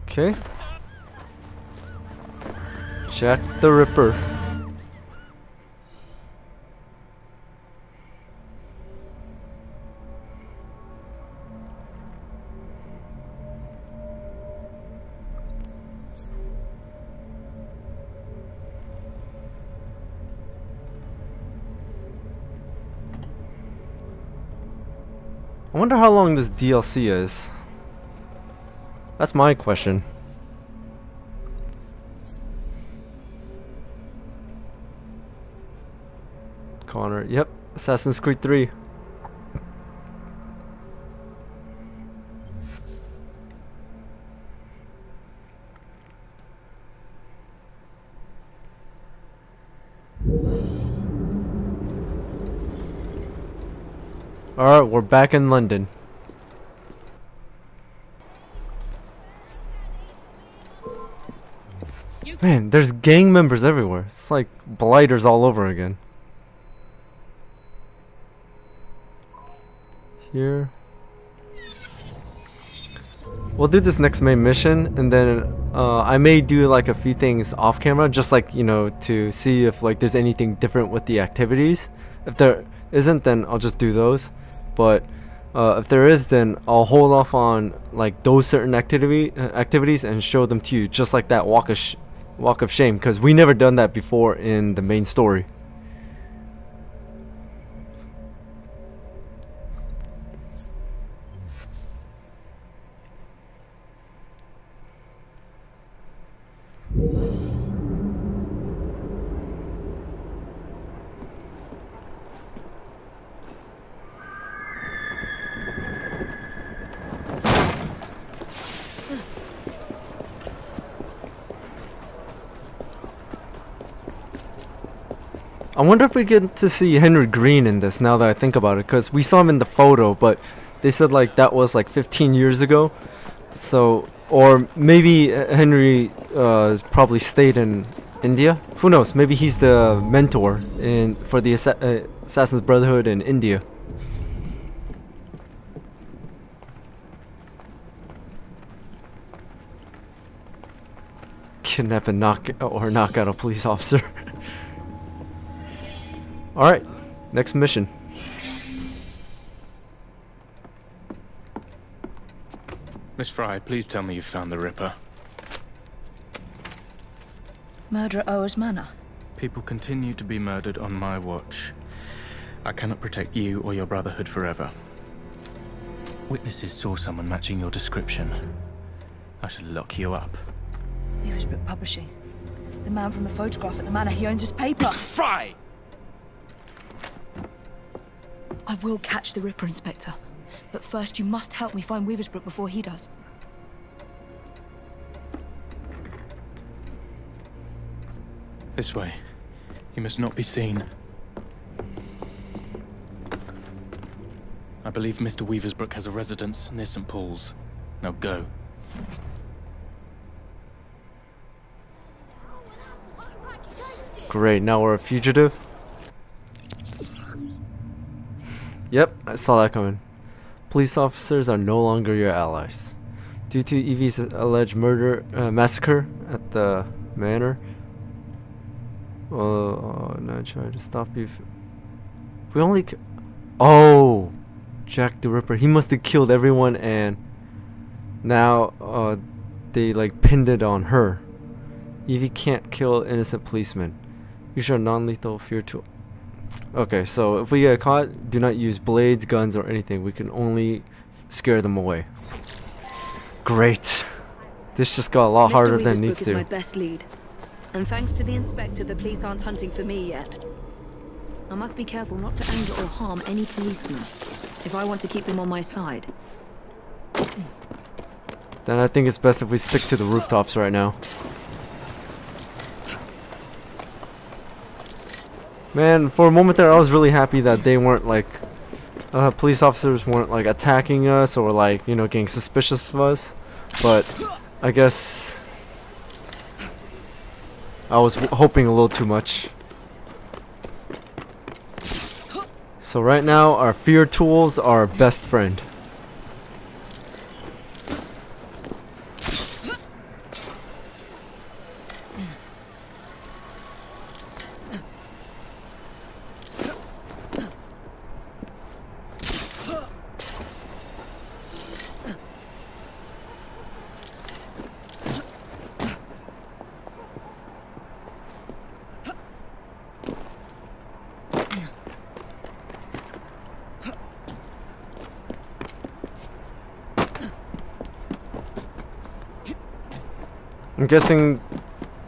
Okay. Jack the Ripper. I wonder how long this DLC is. That's my question. Connor, yep, Assassin's Creed 3. Alright, we're back in London. Man, there's gang members everywhere. It's like blighters all over again. Here. We'll do this next main mission, and then I may do like a few things off camera, just like, you know, to see if like there's anything different with the activities. If there isn't, then I'll just do those. But if there is, then I'll hold off on like those certain activities and show them to you, just like that walk of shame, because we never done that before in the main story. I wonder if we get to see Henry Green in this, now that I think about it, because we saw him in the photo, but they said like that was like 15 years ago. So, or maybe Henry probably stayed in India. Who knows? Maybe he's the mentor for the Assassin's Brotherhood in India. Kidnap and knock out a police officer. Alright, next mission. Miss Fry, please tell me you found the Ripper. Murder at Oa's Manor. People continue to be murdered on my watch. I cannot protect you or your Brotherhood forever. Witnesses saw someone matching your description. I should lock you up. Weaversbrook Publishing. The man from the photograph at the manor, he owns his paper. Fry! I will catch the Ripper, Inspector. But first, you must help me find Weaversbrook before he does. This way. He must not be seen. I believe Mr. Weaversbrook has a residence near St. Paul's. Now go. Great, now we're a fugitive. Yep, I saw that coming. Police officers are no longer your allies. Due to Evie's alleged massacre at the manor. No, try to stop you. We only. Oh, Jack the Ripper. He must have killed everyone, and now they like pinned it on her. Evie can't kill innocent policemen. Use your non-lethal fear tool. Okay, so if we get caught, do not use blades, guns, or anything. We can only scare them away. Great. This just got a lot harder than it needs is to. my best lead. And thanks to the inspector, the police aren't hunting for me yet. I must be careful not to anger or harm any policemen, if I want to keep them on my side. Then I think it's best if we stick to the rooftops right now. Man, for a moment there I was really happy that they weren't like police officers weren't like attacking us or like, you know, getting suspicious of us. But I guess I was hoping a little too much. So right now our fear tools are our best friend. I'm guessing,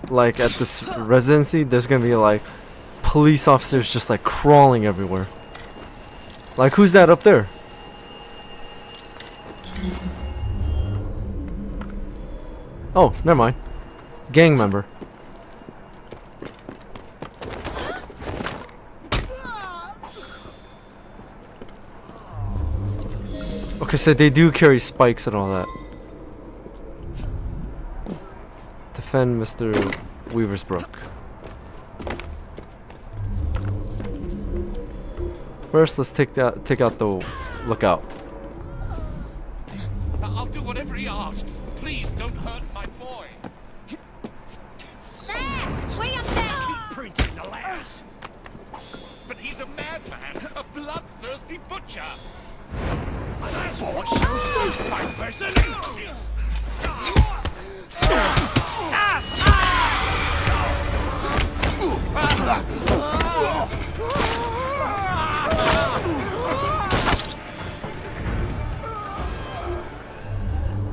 like, at this residency, there's gonna be, like, police officers just, like, crawling everywhere. Like, who's that up there? Oh, never mind. Gang member. Okay, so they do carry spikes and all that. Defend Mr. Weaversbrook. First, let's take out the lookout. I'll do whatever he asks. Please don't hurt my boy. There! Way up there! Keep printing the letters. But he's a madman, a bloodthirsty butcher. My last watch shows newspaper person.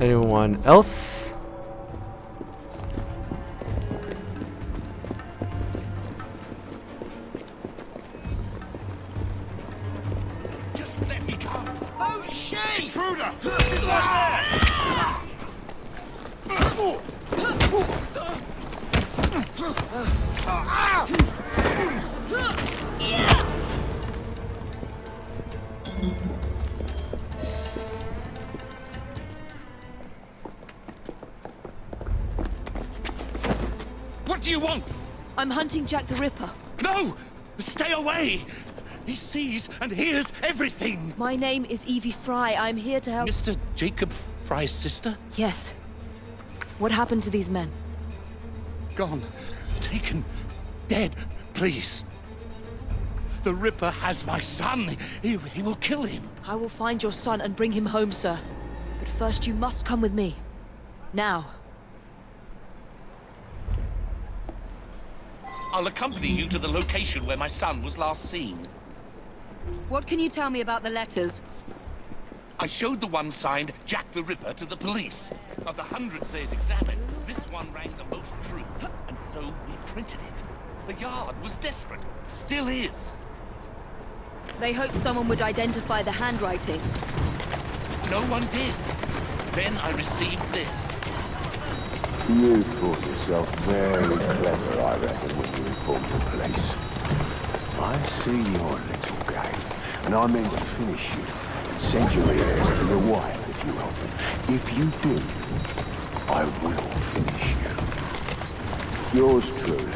Anyone else? Just let me go. Oh shit! Intruder! He's right What do you want? I'm hunting Jack the Ripper. No! Stay away! He sees and hears everything! My name is Evie Fry. I'm here to help... Mr. Jacob Fry's sister? Yes. What happened to these men? Gone. Taken. Dead. Please. The Ripper has my son. He will kill him. I will find your son and bring him home, sir. But first you must come with me. Now. I'll accompany you to the location where my son was last seen. What can you tell me about the letters? I showed the one signed Jack the Ripper to the police. Of the hundreds they had examined, this one rang the most true, and so we printed it. The Yard was desperate. Still is. They hoped someone would identify the handwriting. No one did. Then I received this. You thought yourself very clever, I reckon, when you informed the police. I see your little game, and I mean to finish you and send your ears to your wife if you help them. If you do, I will finish you. Yours truly,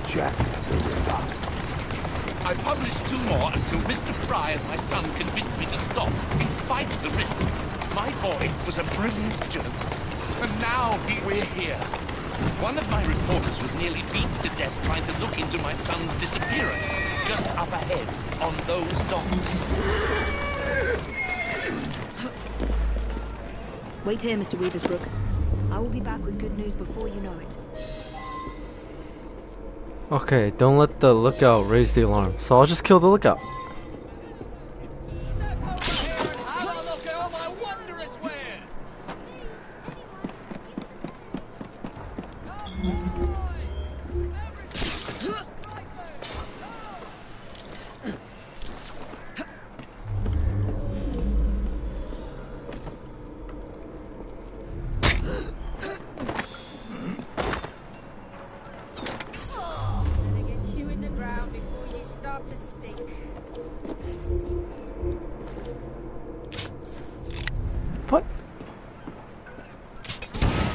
Jack the Ripper. I published 2 more until Mr. Fry and my son convinced me to stop, in spite of the risk. My boy was a brilliant journalist, and now we're here. One of my reporters was nearly beaten to death trying to look into my son's disappearance, just up ahead, on those docks. Wait here, Mr. Weaversbrook. I will be back with good news before you know it. Okay, don't let the lookout raise the alarm. So I'll just kill the lookout.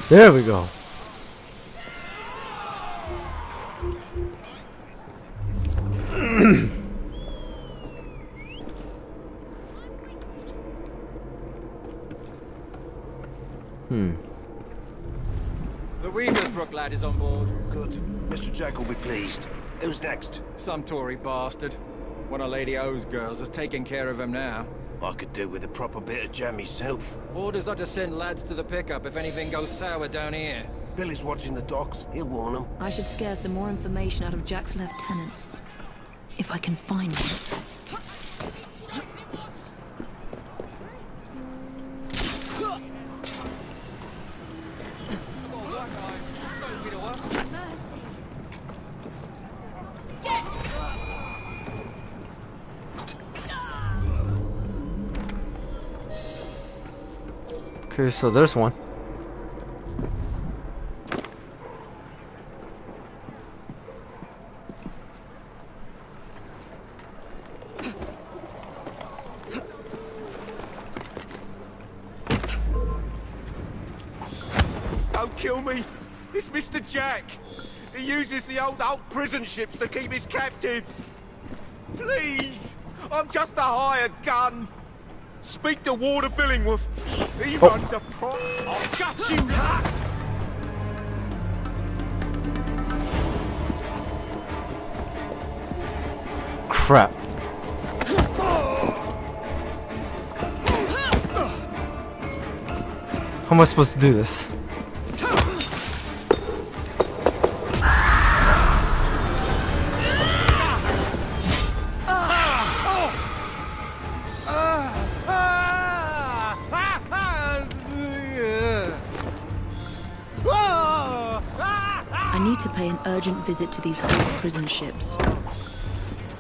There we go. The Weaversbrook lad is on board. Good. Mr. Jack will be pleased. Who's next? Some Tory bastard. One of Lady O's girls is taking care of him now. I could do with a proper bit of jam myself. Orders are to send lads to the pickup if anything goes sour down here. Billy's watching the docks. He'll warn them. I should scare some more information out of Jack's lieutenants. If I can find one. Okay, so there's one. Don't kill me! It's Mr. Jack! He uses the old prison ships to keep his captives! Please! I'm just a hired gun! Speak to Warder Billingworth! He runs a prop... I'll gut you! Crap. How am I supposed to do this? I need to pay an urgent visit to these old prison ships.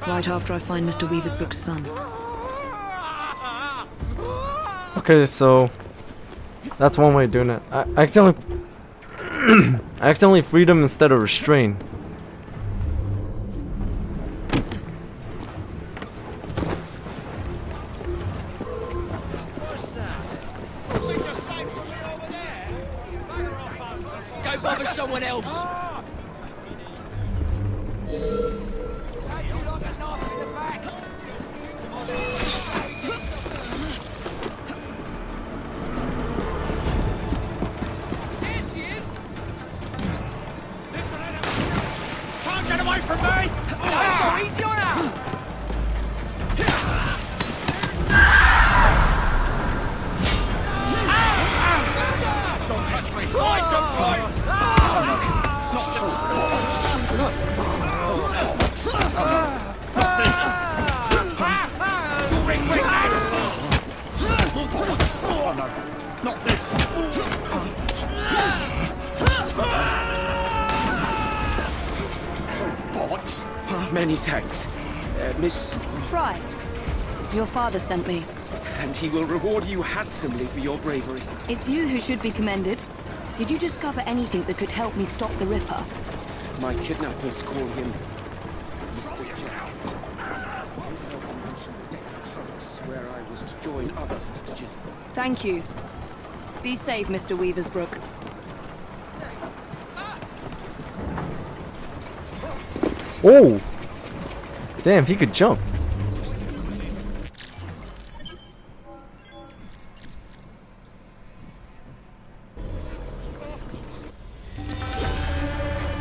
Right after I find Mr. Weaversbrook's son. Okay, so that's one way of doing it. I accidentally I accidentally freed him instead of restrain. Go bother someone else! There she is! Can't get away from me! Go, easy on her! Don't touch me! Try sometime! Oh no, not this! Bollocks! Many thanks. Miss... Fry, your father sent me. And he will reward you handsomely for your bravery. It's you who should be commended. Did you discover anything that could help me stop the Ripper? My kidnappers call him Mr. Jack. Where I was to join other hostages. Thank you. Be safe, Mr. Weaversbrook. Oh! Damn, he could jump.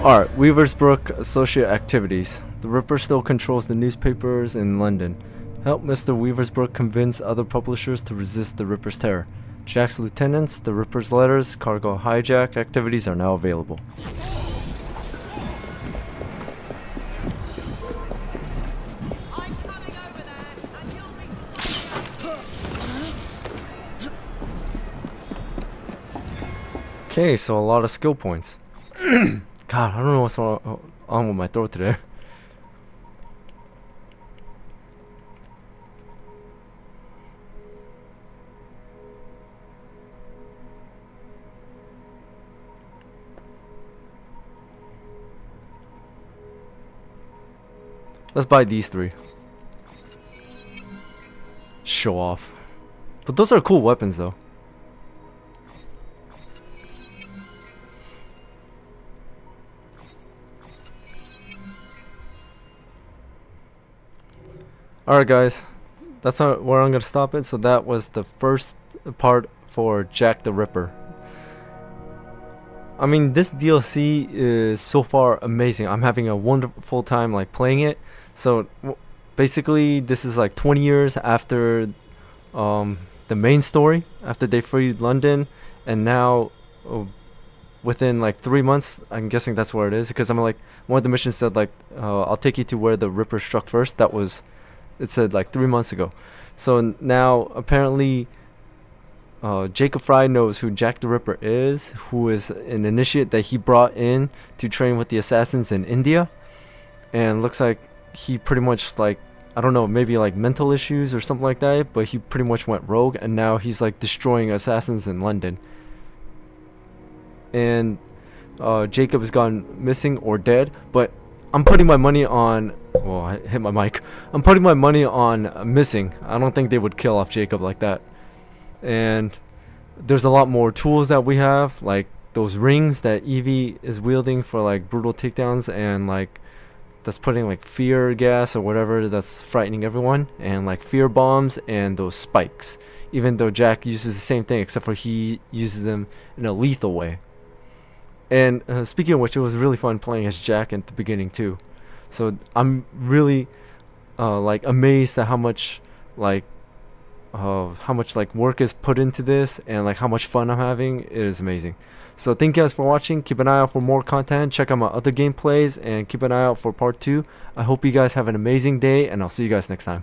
Alright, Weaversbrook Associate Activities. The Ripper still controls the newspapers in London. Help Mr. Weaversbrook convince other publishers to resist the Ripper's terror. Jack's lieutenants, the Ripper's letters, cargo hijack activities are now available. Okay, so a lot of skill points. God, I don't know what's on with my throat today. Let's buy these three. Show off. But those are cool weapons though. Alright guys, that's where I'm gonna stop it. So that was the first part for Jack the Ripper. I mean, this DLC is so far amazing. I'm having a wonderful time like playing it. So basically this is like 20 years after the main story, after they freed London, and now within like 3 months, I'm guessing that's where it is, because I'm like, one of the missions said like I'll take you to where the Ripper struck first. That was, it said like 3 months ago. So now apparently Jacob Fry knows who Jack the Ripper is, who is an initiate that he brought in to train with the assassins in India, and looks like he pretty much like, I don't know, maybe like mental issues or something like that, but he pretty much went rogue, and now he's like destroying assassins in London. And Jacob has gone missing or dead, but I'm putting my money on, well, I hit my mic. I'm putting my money on missing. I don't think they would kill off Jacob like that. And there's a lot more tools that we have, like those rings that Evie is wielding for like brutal takedowns, and like that's putting like fear gas or whatever that's frightening everyone, and like fear bombs and those spikes, even though Jack uses the same thing except for he uses them in a lethal way. And speaking of which, it was really fun playing as Jack at the beginning too. So I'm really like amazed at how much like work is put into this, and like how much fun I'm having. It is amazing. So thank you guys for watching. Keep an eye out for more content. Check out my other gameplays and keep an eye out for part 2. I hope you guys have an amazing day, and I'll see you guys next time.